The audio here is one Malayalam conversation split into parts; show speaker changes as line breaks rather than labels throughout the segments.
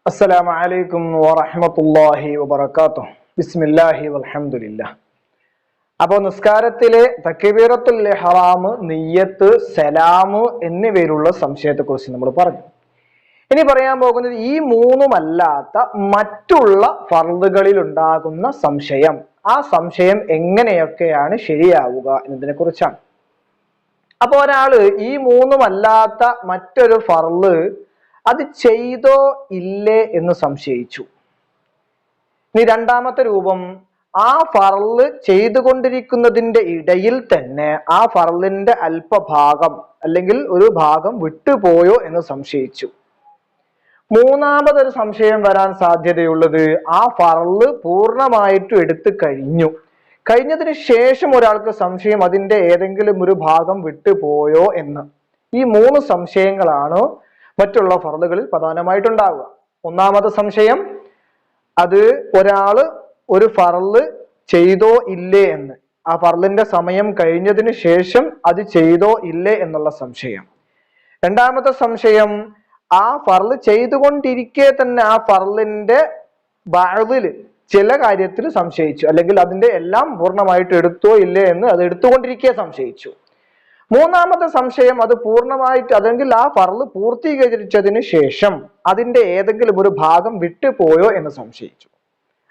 അസ്സലാമു അലൈക്കും വറഹ്മത്തുള്ളാഹി വബറകാതുഹു. ബിസ്മില്ലാഹി വൽഹംദുലില്ലാഹ്. അപ്പോൾ നിസ്കാരത്തിലെ തക്ബീറത്തുൽ ഇഹ്റാം, നിയ്യത്ത്, സലാം എന്നിവയിലുള്ള സംശയത്തെക്കുറിച്ച് നമ്മൾ പറഞ്ഞു. ഇനി പറയാൻ പോകുന്നത് ഈ മൂന്നുമല്ലാത്ത മറ്റുള്ള ഫർളുകളിൽ ഉണ്ടാകുന്ന സംശയം. ആ സംശയം എങ്ങനെയൊക്കെയാണ് ശരിയാവുക എന്നതിനെ കുറിച്ചാണ്. അപ്പൊ ഒരാള് ഈ മൂന്നുമല്ലാത്ത മറ്റൊരു ഫർള് അത് ചെയ്തോ ഇല്ലേ എന്ന് സംശയിച്ചു. ഇനി രണ്ടാമത്തെ രൂപം, ആ ഫർള് ചെയ്തുകൊണ്ടിരിക്കുന്നതിന്റെ ഇടയിൽ തന്നെ ആ ഫർളിന്റെ അല്പഭാഗം അല്ലെങ്കിൽ ഒരു ഭാഗം വിട്ടുപോയോ എന്ന് സംശയിച്ചു. മൂന്നാമതൊരു സംശയം വരാൻ സാധ്യതയുള്ളത്, ആ ഫർള് പൂർണ്ണമായിട്ടും എടുത്തു കഴിഞ്ഞതിന് ശേഷം ഒരാൾക്ക് സംശയം അതിന്റെ ഏതെങ്കിലും ഒരു ഭാഗം വിട്ടുപോയോ എന്ന്. ഈ മൂന്ന് സംശയങ്ങളാണ് മറ്റുള്ള ഫർളുകളിൽ പ്രധാനമായിട്ടുണ്ടാവുക. ഒന്നാമത്തെ സംശയം, അത് ഒരാള് ഒരു ഫർള് ചെയ്തോ ഇല്ലേ എന്ന്, ആ ഫർളിന്റെ സമയം കഴിഞ്ഞതിന് ശേഷം അത് ചെയ്തോ ഇല്ലേ എന്നുള്ള സംശയം. രണ്ടാമത്തെ സംശയം, ആ ഫർള് ചെയ്തുകൊണ്ടിരിക്കെ തന്നെ ആ ഫർളിന്റെ ബഅദില് ചില കാര്യത്തിൽ സംശയിച്ചു, അല്ലെങ്കിൽ അതിന്റെ എല്ലാം പൂർണ്ണമായിട്ട് എടുത്തോ ഇല്ലേ എന്ന് അത് എടുത്തുകൊണ്ടിരിക്കെ സംശയിച്ചു. മൂന്നാമത്തെ സംശയം, അത് പൂർണ്ണമായിട്ട് അല്ലെങ്കിൽ ആ ഫർള് പൂർത്തീകരിച്ചതിന് ശേഷം അതിന്റെ ഏതെങ്കിലും ഒരു ഭാഗം വിട്ടുപോയോ എന്ന് സംശയിച്ചു.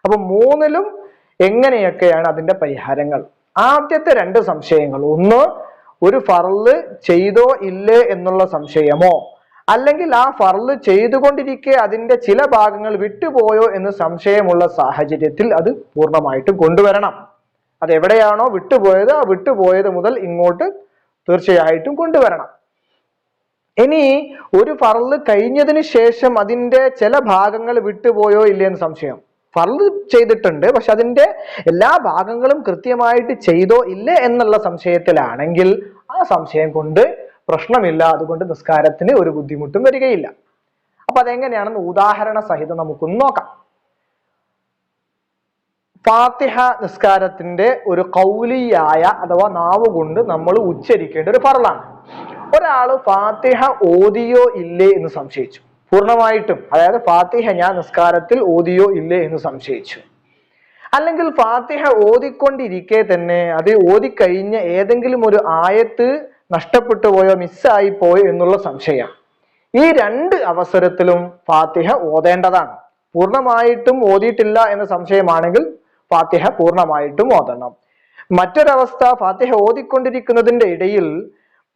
അപ്പൊ മൂന്നിലും എങ്ങനെയൊക്കെയാണ് അതിന്റെ പരിഹാരങ്ങൾ? ആദ്യത്തെ രണ്ട് സംശയങ്ങൾ, ഒന്ന് ഒരു ഫർള് ചെയ്തോ ഇല്ലേ എന്നുള്ള സംശയമോ, അല്ലെങ്കിൽ ആ ഫർള് ചെയ്തുകൊണ്ടിരിക്കെ അതിന്റെ ചില ഭാഗങ്ങൾ വിട്ടുപോയോ എന്ന് സംശയമുള്ള സാഹചര്യത്തിൽ അത് പൂർണ്ണമായിട്ടും കൊണ്ടുവരണം. അത് എവിടെയാണോ വിട്ടുപോയത് ആ വിട്ടുപോയത് മുതൽ ഇങ്ങോട്ട് തീർച്ചയായിട്ടും കൊണ്ടുവരണം. ഇനി ഒരു ഫർള് കഴിഞ്ഞതിന് ശേഷം അതിന്റെ ചില ഭാഗങ്ങൾ വിട്ടുപോയോ ഇല്ലേ എന്ന് സംശയം. ഫർള് ചെയ്തിട്ടുണ്ട്, പക്ഷെ അതിന്റെ എല്ലാ ഭാഗങ്ങളും കൃത്യമായിട്ട് ചെയ്തോ ഇല്ലേ എന്നുള്ള സംശയത്തിലാണെങ്കിൽ ആ സംശയം കൊണ്ട് പ്രശ്നമില്ല, അതുകൊണ്ട് നിസ്കാരത്തിന് ഒരു ബുദ്ധിമുട്ടും വരികയില്ല. അപ്പൊ അതെങ്ങനെയാണെന്ന് ഉദാഹരണ സഹിതം നമുക്കൊന്ന് നോക്കാം. ഫാത്തിഹ നിസ്കാരത്തിന്റെ ഒരു ഖൗലിയായ അഥവാ നാവ് കൊണ്ട് നമ്മൾ ഉച്ചരിക്കേണ്ട ഒരു ഫർളാണ്. ഒരാള് ഫാത്തിഹ ഓതിയോ ഇല്ലേ എന്ന് സംശയിച്ചു, പൂർണ്ണമായിട്ടും, അതായത് ഫാത്തിഹ ഞാൻ നിസ്കാരത്തിൽ ഓതിയോ ഇല്ലേ എന്ന് സംശയിച്ചു. അല്ലെങ്കിൽ ഫാത്തിഹ ഓതിക്കൊണ്ടിരിക്കെ തന്നെ അത് ഓതിക്കഴിഞ്ഞ ഏതെങ്കിലും ഒരു ആയത്ത് നഷ്ടപ്പെട്ടു പോയോ, മിസ്സായി പോയോ എന്നുള്ള സംശയം. ഈ രണ്ട് അവസരത്തിലും ഫാത്തിഹ ഓതേണ്ടതാണ്. പൂർണ്ണമായിട്ടും ഓതിയിട്ടില്ല എന്ന സംശയമാണെങ്കിൽ ഫാത്തിഹ പൂർണ്ണമായിട്ടും ഓതണം. മറ്റൊരവസ്ഥ, ഫാത്തിഹ ഓതിക്കൊണ്ടിരിക്കുന്നതിന്റെ ഇടയിൽ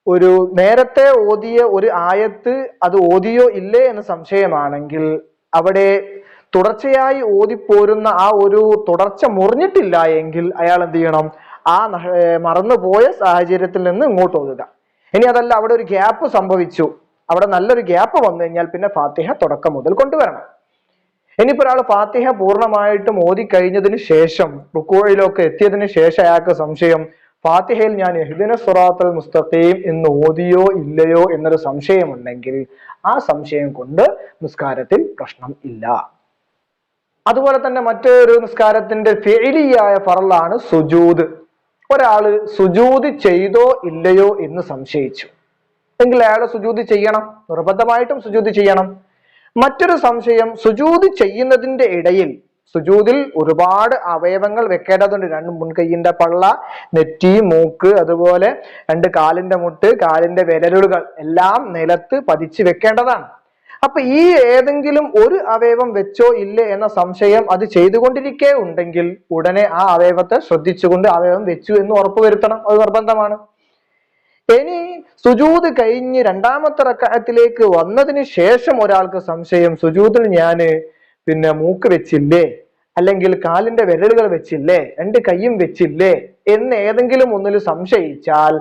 ഒരു നേരത്തെ ഓതിയ ഒരു ആയത്ത് അത് ഓതിയോ ഇല്ലേ എന്ന സംശയമാണെങ്കിൽ അവിടെ തുടർച്ചയായി ഓതിപ്പോരുന്ന ആ ഒരു തുടർച്ച മുറിഞ്ഞിട്ടില്ല എങ്കിൽ അയാൾ എന്ത് ചെയ്യണം? ആ മറന്നുപോയ സാഹചര്യത്തിൽ നിന്ന് ഇങ്ങോട്ട് ഓതുക. ഇനി അതല്ല, അവിടെ ഒരു ഗ്യാപ്പ് സംഭവിച്ചു, അവിടെ നല്ലൊരു ഗ്യാപ്പ് വന്നു കഴിഞ്ഞാൽ പിന്നെ ഫാത്തിഹ തുടക്കം മുതൽ കൊണ്ടുവരണം. ഇനിയിപ്പോ ഒരാൾ ഫാത്തിഹ പൂർണ്ണമായിട്ടും ഓതി കഴിഞ്ഞതിന് ശേഷം റുക്കൂഇലൊക്കെ എത്തിയതിനു ശേഷം അയാൾക്ക് സംശയം, ഫാത്തിഹയിൽ ഞാൻ ഇഹ്ദിന സിറാത്തൽ മുസ്തഖീം എന്ന് ഓതിയോ ഇല്ലയോ എന്നൊരു സംശയമുണ്ടെങ്കിൽ ആ സംശയം കൊണ്ട് നിസ്കാരത്തിൽ പ്രശ്നം ഇല്ല. അതുപോലെ തന്നെ മറ്റൊരു നിസ്കാരത്തിന്റെ ഫിഇലിയായ ഫർളാണ് സുജൂദ്. ഒരാള് സുജൂദ് ചെയ്തോ ഇല്ലയോ എന്ന് സംശയിച്ചു എങ്കിൽ അയാൾ സുജൂദ് ചെയ്യണം, നിർബന്ധമായിട്ടും സുജൂദ് ചെയ്യണം. മറ്റൊരു സംശയം, സുജൂദ് ചെയ്യുന്നതിന്റെ ഇടയിൽ, സുജൂദിൽ ഒരുപാട് അവയവങ്ങൾ വെക്കേണ്ടതുണ്ട്. രണ്ട് മുൻകൈയിന്റെ പള്ള, നെറ്റി, മൂക്ക്, അതുപോലെ രണ്ട് കാലിന്റെ മുട്ട്, കാലിന്റെ വിരലുകൾ എല്ലാം നിലത്ത് പതിച്ച് വെക്കേണ്ടതാണ്. അപ്പൊ ഈ ഏതെങ്കിലും ഒരു അവയവം വെച്ചോ ഇല്ലേ എന്ന സംശയം അത് ചെയ്തുകൊണ്ടിരിക്കെ ഉണ്ടെങ്കിൽ ഉടനെ ആ അവയവത്തെ ശ്രദ്ധിച്ചുകൊണ്ട് അവയവം വെച്ചു എന്ന് ഉറപ്പുവരുത്തണം, അത് നിർബന്ധമാണ്. ഇനി സുജൂദ് കഴിഞ്ഞ് രണ്ടാമത്തെ റക്അത്തിലേക്ക് വന്നതിന് ശേഷം ഒരാൾക്ക് സംശയം, സുജൂദിൽ ഞാന് മൂക്ക് വെച്ചില്ലേ, അല്ലെങ്കിൽ കാലിന്റെ വിരലുകൾ വെച്ചില്ലേ, രണ്ട് കൈയും വെച്ചില്ലേ എന്ന് ഏതെങ്കിലും ഒന്നിൽ സംശയിച്ചാൽ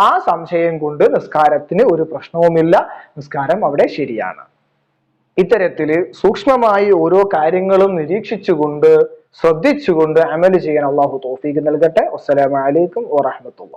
ആ സംശയം കൊണ്ട് നിസ്കാരത്തിന് ഒരു പ്രശ്നവുമില്ല, നിസ്കാരം അവിടെ ശരിയാണ്. ഇത്തരത്തില് സൂക്ഷ്മമായി ഓരോ കാര്യങ്ങളും നിരീക്ഷിച്ചുകൊണ്ട് ശ്രദ്ധിച്ചുകൊണ്ട് അമല് ചെയ്യാൻ അള്ളാഹു തൗഫീഖ് നൽകട്ടെ. അസ്സലാമു അലൈക്കും വറഹ്മത്തുള്ളാഹി.